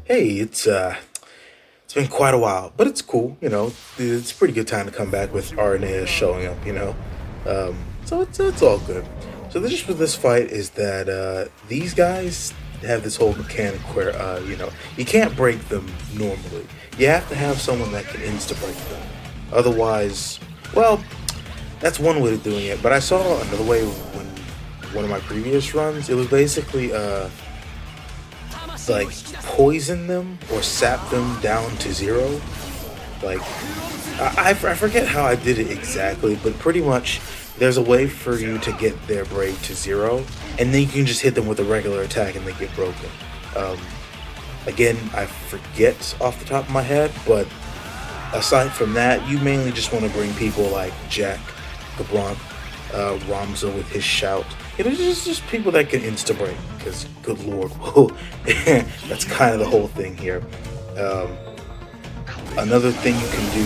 Hey, it's been quite a while, but it's cool. It's a pretty good time to come back with RNA showing up. So it's all good. So the gist with this fight is that these guys have this whole mechanic where you can't break them normally. You have to have someone that can insta break them. Otherwise, well, that's one way of doing it. But I saw another way when one of my previous runs. It was basically like poison them or sap them down to zero. Like I forget how I did it exactly, but pretty much there's a way for you to get their brave to zero, and then you can just hit them with a regular attack and they get broken. Um, Again, I forget off the top of my head, but aside from that, you mainly just want to bring people like Jack, LeBlanc, Ramza with his shout. Just people that can insta break. Because, good lord, whoa, that's kind of the whole thing here. Um, Another thing you can do,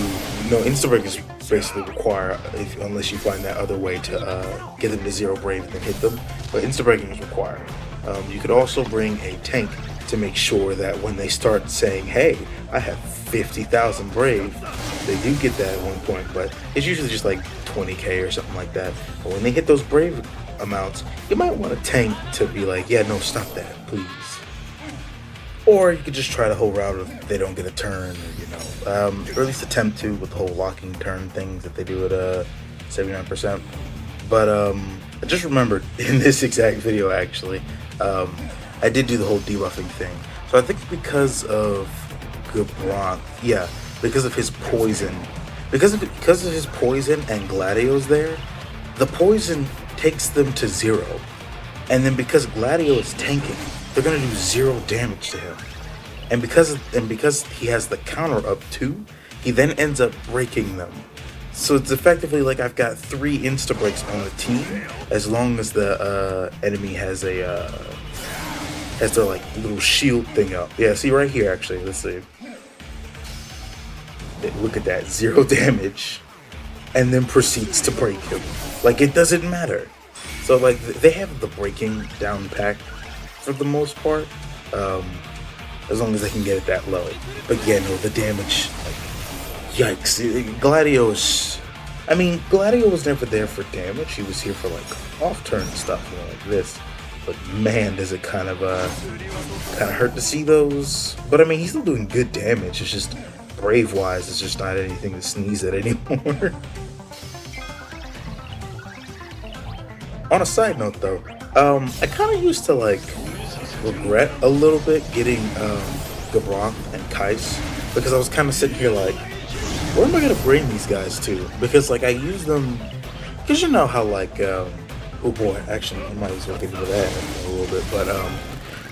insta break is basically require unless you find that other way to get them to zero brave and then hit them. But insta breaking is required. You could also bring a tank to make sure that when they start saying, "Hey, I have 50,000 brave," they do get that at one point, but it's usually just like 20k or something like that. But when they hit those brave amounts, you might want a tank to be like, "Yeah, no, stop that, please." Or you could just try the whole route if they don't get a turn, or at least attempt to with the whole locking turn things that they do at 79%. But I just remembered in this exact video actually, I did do the whole debuffing thing. So I think because of Gabron, yeah, because of his poison, because of his poison and Gladio's there, the poison takes them to zero, and then because Gladio is tanking, they're gonna do zero damage to him. And because he has the counter up too, he then ends up breaking them. So it's effectively like I've got 3 insta breaks on the team, as long as the enemy has their like little shield thing up. Yeah, see right here actually. Let's see. Look at that, 0 damage, and then proceeds to break him. Like it doesn't matter. So like they have the breaking down pack for the most part, as long as they can get it that low. But yeah, no, the damage, like, yikes. Gladio was never there for damage. He was here for like off-turn stuff, like this. But man, does it kind of hurt to see those. But I mean, he's still doing good damage. It's just brave-wise, it's just not anything to sneeze at anymore. On a side note, though, I kind of used to like regret a little bit getting Gabron and Kais, because I was kind of sitting here like, where am I gonna bring these guys to? Because like I use them, because you know how like oh boy, actually I might as well get into that in a little bit, but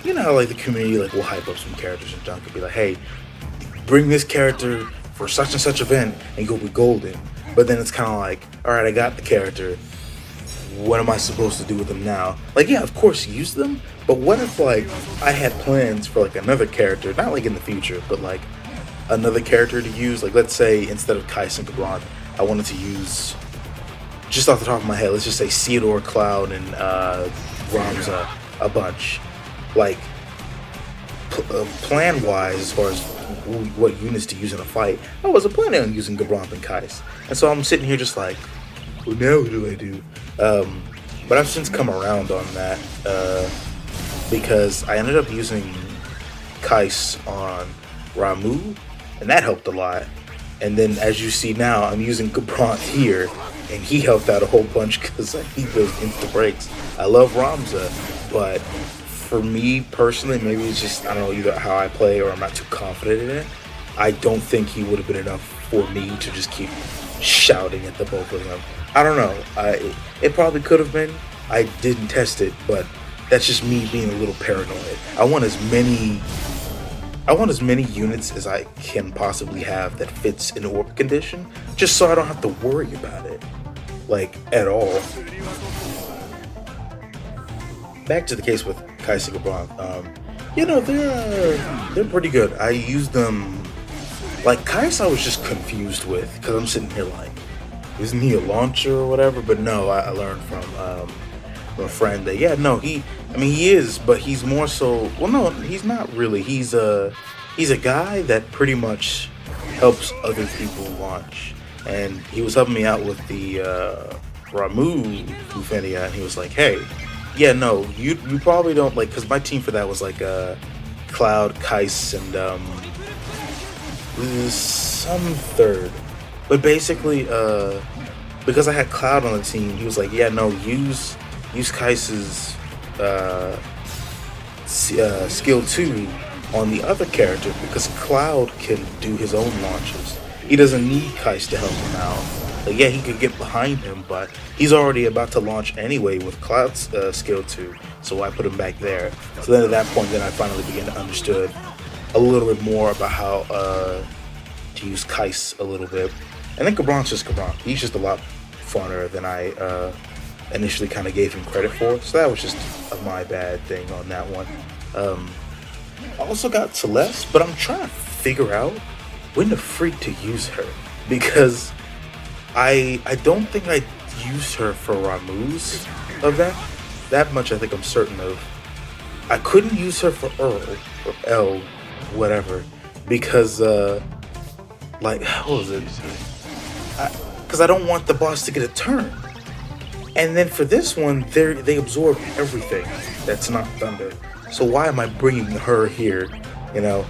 you know how like the community like will hype up some characters and junk and be like, hey, bring this character for such and such event and you'll be golden. But then it's kind of like, all right, I got the character. What am I supposed to do with them now? Like, yeah, of course, use them. But what if, like, I had plans for, like, another character, not, like, in the future, but, like, another character to use? Like, let's say, instead of Kais and Gabron, I wanted to use, just off the top of my head, let's just say Theodore, Cloud, and Ramza a bunch. Like, plan-wise, as far as what units to use in a fight, I wasn't planning on using Gabron and Kais. And so I'm sitting here just like, well, now what do I do? But I've since come around on that, because I ended up using Kais on Ramu, and that helped a lot. And then, as you see now, I'm using Gabron here, and he helped out a whole bunch because I need those insta breaks. I love Ramza, but for me personally, maybe it's just, I don't know, either how I play or I'm not too confident in it. I don't think he would have been enough for me to just keep shouting at the both of them. I don't know. It probably could have been. I didn't test it, but that's just me being a little paranoid. I want as many units as I can possibly have that fits in orb condition, just so I don't have to worry about it, like, at all. Back to the case with Kais and Gabron. They're pretty good. I use them, like, Kais I was just confused with, because I'm sitting here like, isn't he a launcher or whatever? But no, I learned from a friend that, yeah, no, he is, but he's more so, well, no, he's not really. He's He's a guy that pretty much helps other people launch, and he was helping me out with the Ramu LUFENIA, and he was like, "Hey, yeah, no, you probably don't like," because my team for that was like Cloud, Kais, and some third, but basically because I had Cloud on the team, he was like, "Yeah, no, use Kais's skill 2 on the other character because Cloud can do his own launches. He doesn't need Kais to help him out. Like, yeah, he could get behind him, but he's already about to launch anyway with Cloud's skill 2, so why put him back there?" So then at that point, then I finally began to understood a little bit more about how to use Kais a little bit. And then Cabron's just Cabron. He's just a lot funner than I initially kind of gave him credit for. So that was just my bad thing on that one. I also got Celeste, but I'm trying to figure out when the freak to use her, because I don't think I used her for Ramu's event. That much I think I'm certain of. I couldn't use her for Earl or L, whatever, because like, what was it? Because I don't want the boss to get a turn. And then for this one, they absorb everything that's not Thunder. So why am I bringing her here? You know,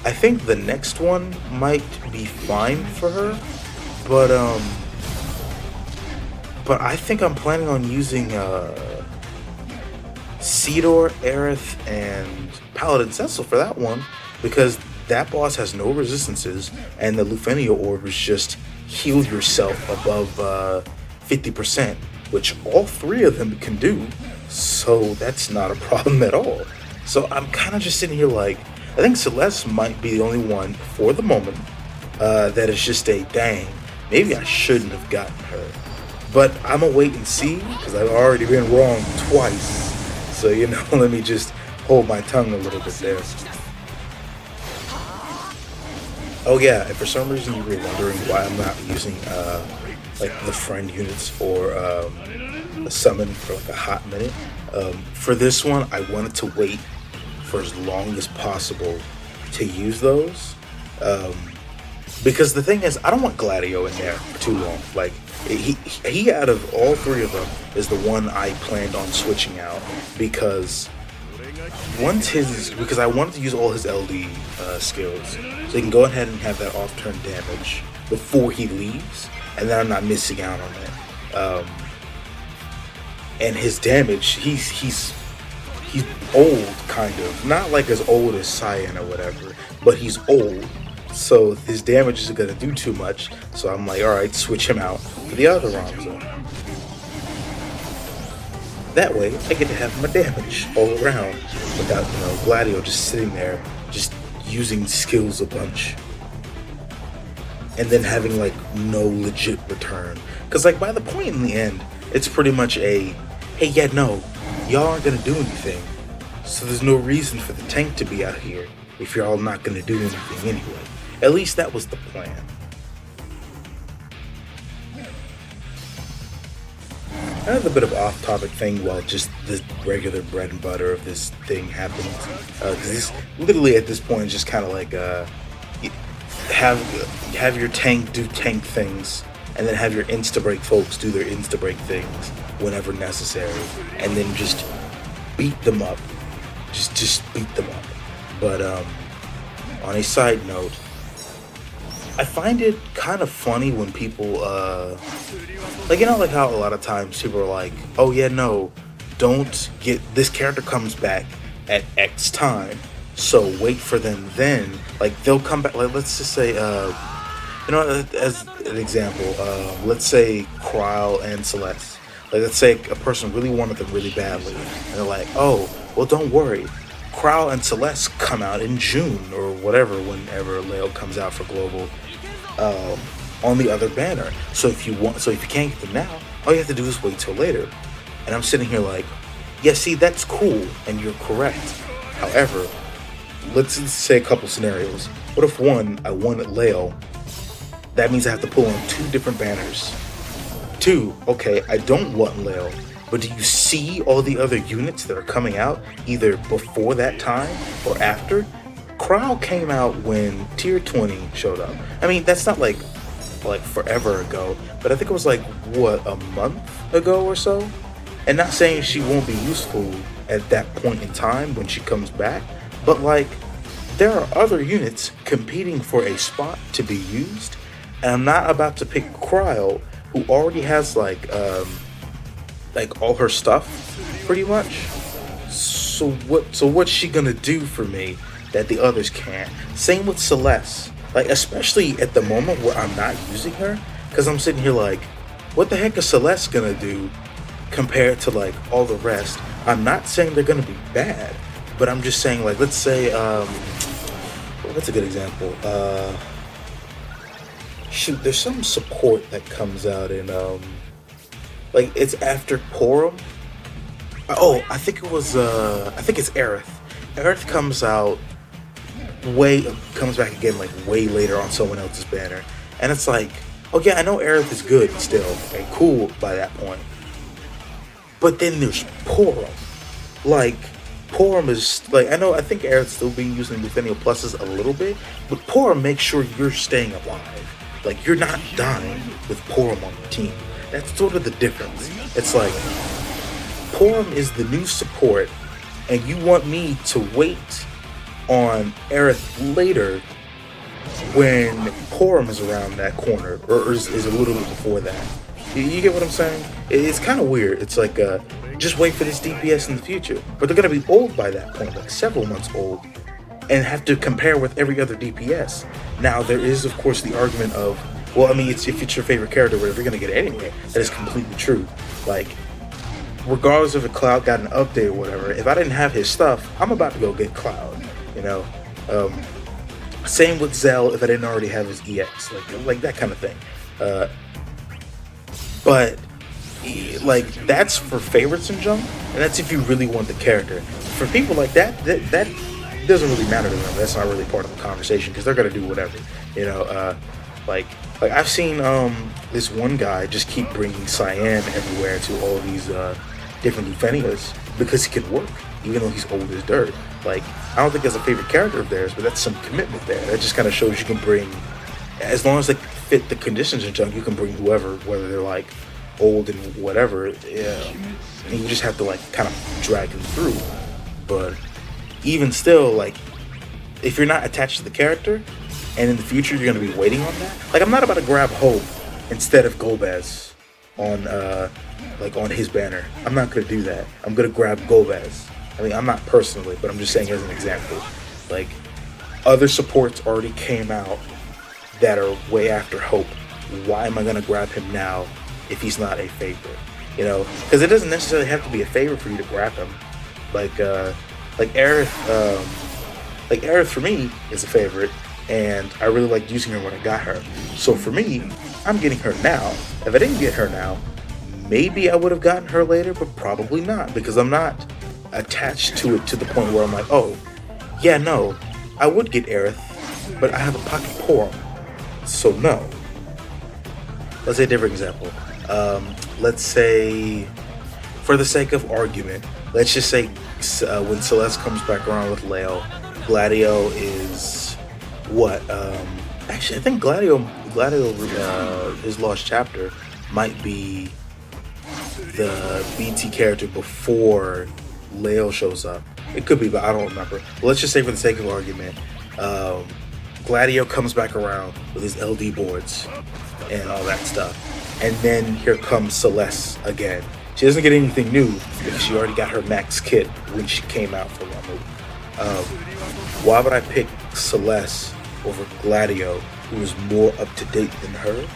I think the next one might be fine for her, but I think I'm planning on using Cedar, Aerith, and Paladin Cecil for that one, because that boss has no resistances, and the LUFENIA orb is just heal yourself above 50%, which all 3 of them can do, so that's not a problem at all. So I'm kind of just sitting here like, I think Celeste might be the only one for the moment that is just a dang, maybe I shouldn't have gotten her. But I'm gonna wait and see, because I've already been wrong twice. So, you know, let me just hold my tongue a little bit there. Oh yeah, if for some reason you were wondering why I'm not using like the friend units or a summon for like a hot minute, for this one I wanted to wait for as long as possible to use those, because the thing is, I don't want Gladio in there for too long. Like, he out of all 3 of them is the one I planned on switching out, because I wanted to use all his LD skills, so he can go ahead and have that off-turn damage before he leaves, and then I'm not missing out on it. And his damage, he's old, kind of, not like as old as Cyan or whatever, but he's old, so his damage isn't gonna do too much. So I'm like, all right, switch him out for the other Ramza. That way, I get to have my damage all around without, you know, Gladio just sitting there, just using skills a bunch. And then having, like, no legit return. Because, like, by the point in the end, it's pretty much a, hey, yeah, no, y'all aren't going to do anything. So there's no reason for the tank to be out here if you're all not going to do anything anyway. At least that was the plan. Another bit of off-topic thing while just the regular bread and butter of this thing happens. This literally at this point is just kind of like have your tank do tank things, and then have your insta-break folks do their insta-break things whenever necessary, and then just beat them up. Just beat them up. But on a side note, I find it kind of funny when people, like, you know, like how a lot of times people are like, oh yeah, no, don't get, this character comes back at X time, so wait for them then. Like, they'll come back, like, let's just say, you know, as an example, let's say Kryl and Celeste. Like, let's say a person really wanted them really badly, and they're like, oh, well, don't worry. Kryl and Celeste come out in June or whatever, whenever Leo comes out for Global, on the other banner. So if you can't get them now, all you have to do is wait till later. And I'm sitting here like, yeah, see, that's cool, and you're correct. However, let's say a couple scenarios. What if I wanted Leo? That means I have to pull on 2 different banners. 2, okay, I don't want Leo, but do you see all the other units that are coming out either before that time or after? Crow came out when Tier 20 showed up. I mean, that's not like forever ago, but I think it was like what, a month ago or so. And not saying she won't be useful at that point in time when she comes back, but like there are other units competing for a spot to be used, and I'm not about to pick Cryo, who already has like all her stuff pretty much. So what's she gonna do for me that the others can't? Same with Celeste. Like, especially at the moment where I'm not using her, because I'm sitting here like, what the heck is Celeste gonna do compared to like all the rest? I'm not saying they're gonna be bad, but I'm just saying, like, let's say what's a good example? Shoot, there's some support that comes out in like it's after Porum. Oh, I think it's Aerith. Aerith comes back again like way later on someone else's banner, and it's like, okay, I know Aerith is good still and cool by that point, but then there's Porum. Like, Porum is like, I think Aerith's still being used in LUFENIA pluses a little bit, but Porum makes sure you're staying alive. Like, you're not dying with Porum on the team. That's sort of the difference. It's like, Porum is the new support, and you want me to wait on Aerith later when Porum is around that corner, or is a little bit before that. You get what I'm saying? It's kind of weird. It's like, just wait for this DPS in the future. But they're going to be old by that point, like several months old, and have to compare with every other DPS. Now, there is, of course, the argument of, well, I mean, if it's your favorite character, whatever, you're going to get it anyway. That is completely true. Like, regardless of if Cloud got an update or whatever, if I didn't have his stuff, I'm about to go get Cloud, you know? Same with Zell if I didn't already have his EX, like that kind of thing. But like, that's for favorites and junk, and that's if you really want the character. For people like that doesn't really matter to them. That's not really part of the conversation, because they're gonna do whatever, you know. Like I've seen this one guy just keep bringing Cyan everywhere to all these different LUFENIAs because he can work, even though he's old as dirt. Like, I don't think that's a favorite character of theirs, but that's some commitment there. That just kind of shows you can bring, as long as they fit the conditions and junk, you can bring whoever, whether they're like old and whatever. Yeah, and you just have to like kind of drag them through. But even still, like, if you're not attached to the character, and in the future you're gonna be waiting on that, like, I'm not about to grab Hope instead of Golbez on on his banner. I'm not gonna do that. I'm gonna grab Golbez. I mean, I'm not personally, but I'm just saying as an example. Like, other supports already came out that are way after Hope. Why am I gonna grab him now if he's not a favorite? You know, because it doesn't necessarily have to be a favorite for you to grab him. Like Aerith, Aerith for me is a favorite, and I really liked using her when I got her. So for me, I'm getting her now. If I didn't get her now, maybe I would have gotten her later, but probably not, because I'm not attached to it to the point where I'm like, oh, yeah, no, I would get Aerith, but I have a pocket Porum, so no. Let's say a different example. Let's say, for the sake of argument, let's just say when Celeste comes back around with Leo, Gladio is what? Actually, I think Gladio, his lost chapter might be the BT character before Leo shows up. It could be, but I don't remember. But let's just say, for the sake of argument, Gladio comes back around with his LD boards and all that stuff. And then here comes Celeste again. She doesn't get anything new because she already got her max kit when she came out for Ramu. Why would I pick Celeste over Gladio, who is more up to date than her?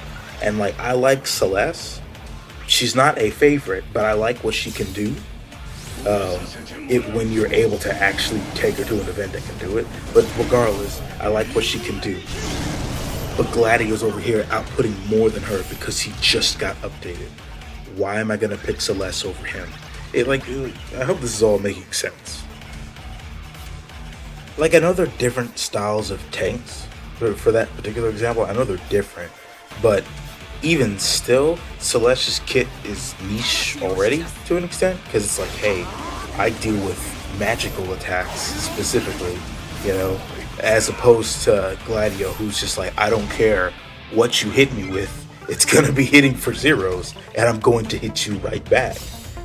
And like, I like Celeste. She's not a favorite, but I like what she can do. When you're able to actually take her to an event that can do it. But regardless, I like what she can do. But Gladio's over here outputting more than her because he just got updated. Why am I gonna pick Celeste over him? I hope this is all making sense. Like, I know they're different styles of tanks for that particular example. I know they're different, but even still, Celeste's kit is niche already to an extent because it's like, hey, I deal with magical attacks specifically, you know, as opposed to Gladio, who's just like, I don't care what you hit me with, it's gonna be hitting for zeros, and I'm going to hit you right back.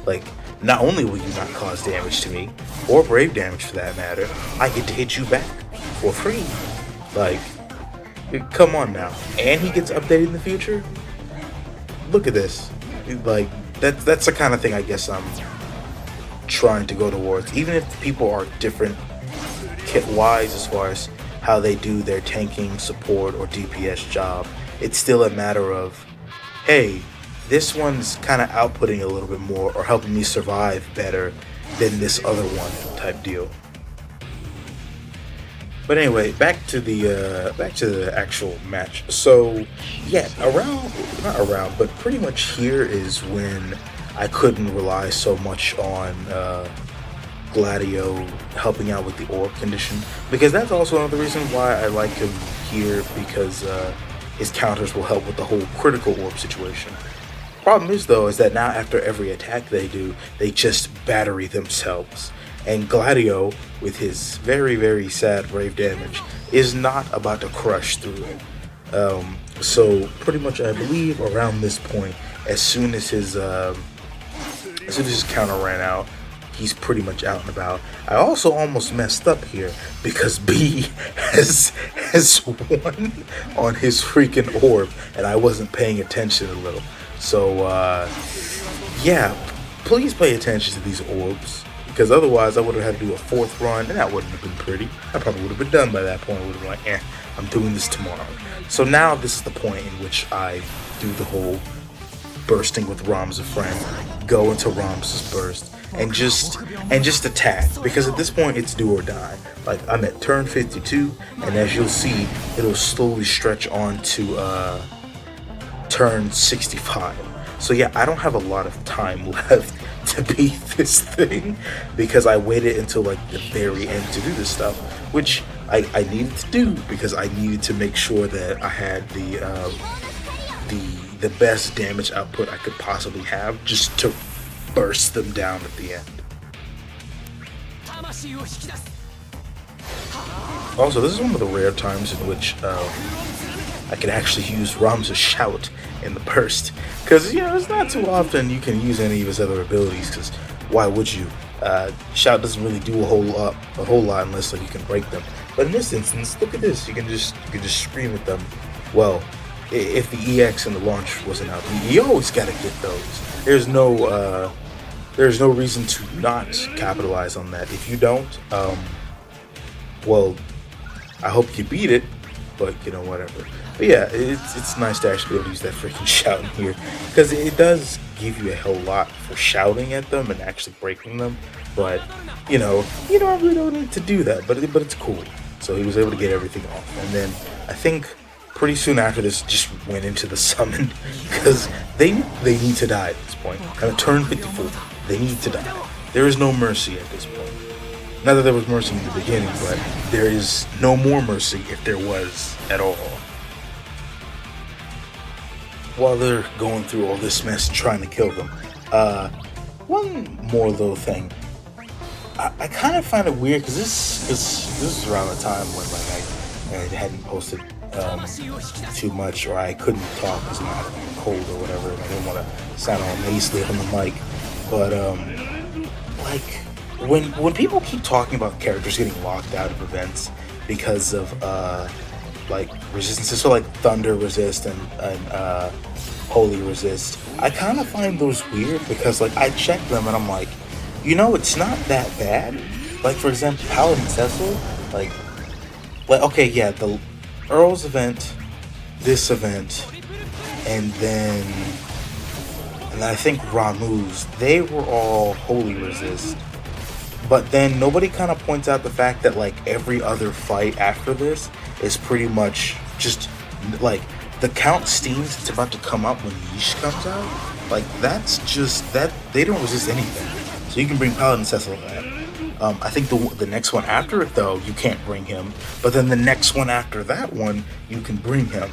Like, not only will you not cause damage to me, or brave damage for that matter, I get to hit you back for free. Like, come on now. And he gets updated in the future? Look at this. Like, that's the kind of thing I guess I'm trying to go towards. Even if people are different kit-wise as far as how they do their tanking, support, or DPS job, it's still a matter of, hey, this one's kind of outputting a little bit more or helping me survive better than this other one type deal. But anyway, back to the actual match. So yeah, but pretty much here is when I couldn't rely so much on Gladio helping out with the orb condition, because that's also another reason why I like him here, because his counters will help with the whole critical orb situation. Problem is though, is that now after every attack they do, they just battery themselves. And Gladio, with his very, very sad brave damage, is not about to crush through it. So pretty much I believe around this point, as soon as his counter ran out, he's pretty much out and about. I also almost messed up here because B has won on his freaking orb, and I wasn't paying attention a little. So yeah, please pay attention to these orbs, because otherwise I would have had to do a fourth run, and that wouldn't have been pretty. I probably would have been done by that point. I would have been like, I'm doing this tomorrow. So now this is the point in which I do the whole bursting with Ram's a friend, go into Ram's burst, and just attack, because at this point it's do or die. Like, I'm at turn 52, and as you'll see, it'll slowly stretch on to turn 65. So yeah, I don't have a lot of time left to beat this thing, because I waited until like the very end to do this stuff, which I needed to do, because I needed to make sure that I had the best damage output I could possibly have, just to burst them down at the end. Also, this is one of the rare times in which I can actually use Ram's shout in the burst, because it's not too often you can use any of his other abilities, because why would you? Shout doesn't really do a whole lot unless like you can break them. But in this instance, look at this, you can just scream at them. Well, if the EX and the launch wasn't out, you always gotta get those. There's no reason to not capitalize on that. If you don't, well, I hope you beat it, but whatever. But yeah, it's nice to actually be able to use that freaking shout in here, because it does give you a hell lot for shouting at them and actually breaking them. But you really don't need to do that. But it's cool. So he was able to get everything off, and then I think pretty soon after this just went into the summon, because they need to die at this point. At turn 54, they need to die. There is no mercy at this point. Not that there was mercy in the beginning, but there is no more mercy if there was at all. While they're going through all this mess and trying to kill them, one more little thing. I kind of find it weird, because this is around the time when I hadn't posted too much, or I couldn't talk because I'm cold or whatever, and I didn't want to sound all nasally on the mic. But when people keep talking about characters getting locked out of events because of resistances, so like Thunder Resist and Holy Resist, I kind of find those weird, because I check them and I'm like, it's not that bad. Like, for example, Paladin Cecil, like okay, yeah, the Earl's event, this event, and then I think Ramu's, they were all Holy Resist. But then nobody kind of points out the fact that every other fight after this is pretty much just the Count Steams that's about to come up when Yeesh comes out. That's just that they don't resist anything. So you can bring Paladin Cecil back. I think the next one after it, though, you can't bring him. But then the next one after that one, you can bring him.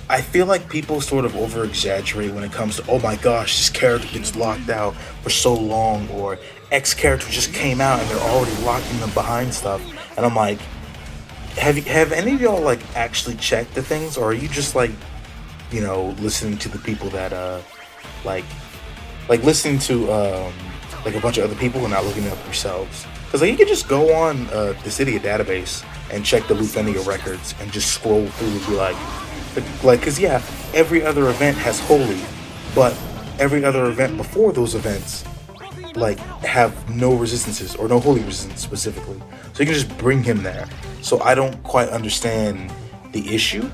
I feel like people sort of over exaggerate when it comes to, oh my gosh, this character gets locked out for so long, or X character just came out and they're already locking them behind stuff. And I'm like, have any of y'all like actually checked the things, or are you just like, listening to the people that like listening to like a bunch of other people and not looking it up yourselves? Because like you could just go on the Cydia database and check the LUFENIA records and just scroll through and be like, because yeah, every other event has holy, but every other event before those events like have no resistances or no holy resistance specifically. So you can just bring him there. So I don't quite understand the issue.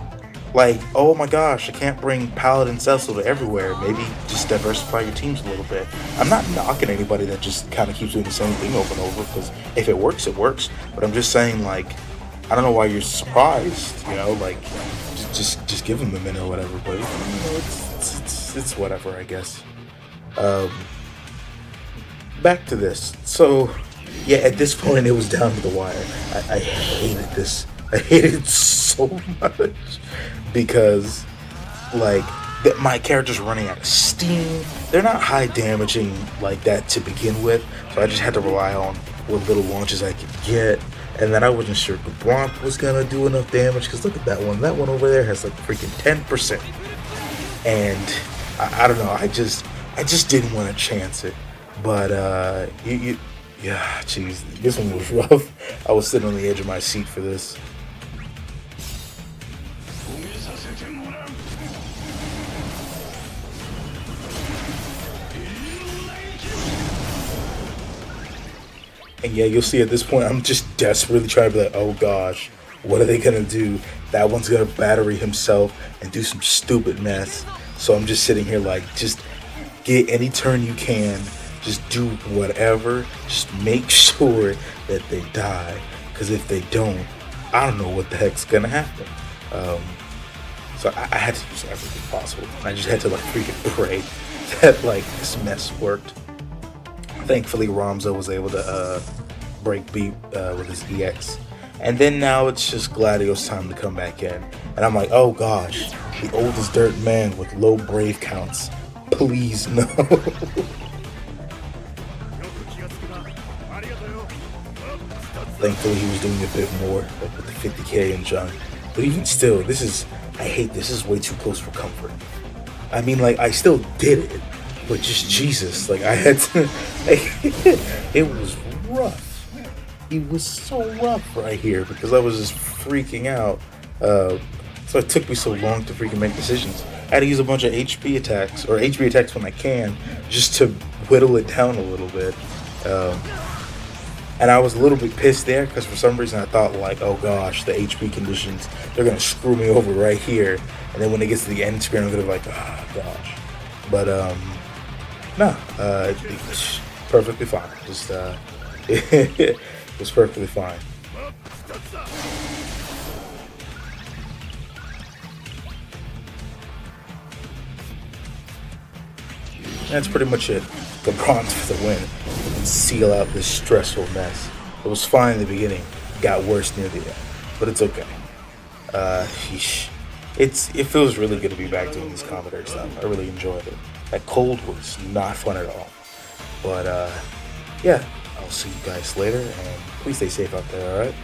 Like, oh my gosh, I can't bring Paladin Cecil to everywhere. Maybe just diversify your teams a little bit. I'm not knocking anybody that just kind of keeps doing the same thing over and over, because if it works, it works. But I'm just saying, like, I don't know why you're surprised, like, just give him a minute or whatever. But, it's whatever, I guess. Back to this. So, yeah, at this point, it was down to the wire. I hated this. I hated it so much. Because, like, my character's running out of steam. They're not high damaging like that to begin with, so I just had to rely on what little launches I could get. And then I wasn't sure if the Bronc was gonna do enough damage, because look at that one. That one over there has like freaking 10%. And I don't know. I just didn't want to chance it. But yeah, jeez, this one was rough. I was sitting on the edge of my seat for this. And yeah, you'll see at this point, I'm just desperately trying to be like, oh gosh, what are they gonna do? That one's gonna battery himself and do some stupid mess. So I'm just sitting here like, just get any turn you can, just do whatever, just make sure that they die. Because if they don't, I don't know what the heck's gonna happen. So I had to use everything possible. I just had to like freaking pray that like this mess worked. Thankfully, Ramzo was able to break beat with his EX. And then now it's just Gladio's time to come back in. And I'm like, oh gosh, the oldest dirt man with low brave counts. Please, no. Thankfully, he was doing a bit more, like with the 50k and junk. But even still, I hate this. This is way too close for comfort. I mean, like, I still did it. But just Jesus, like I had to, it was rough. It was so rough right here because I was just freaking out. So it took me so long to freaking make decisions. I had to use a bunch of HP attacks, or HP attacks when I can, just to whittle it down a little bit. And I was a little bit pissed there because for some reason I thought like, oh gosh, the HP conditions, they're going to screw me over right here. And then when it gets to the end screen, I'm going to be like, oh gosh. But, no, it's perfectly fine. Just, it was perfectly fine. That's pretty much it. The bronze for the win. And seal out this stressful mess. It was fine in the beginning. It got worse near the end. But it's okay. It feels really good to be back doing this Commodore stuff. I really enjoyed it. That cold was not fun at all. But yeah, I'll see you guys later, and please stay safe out there, alright?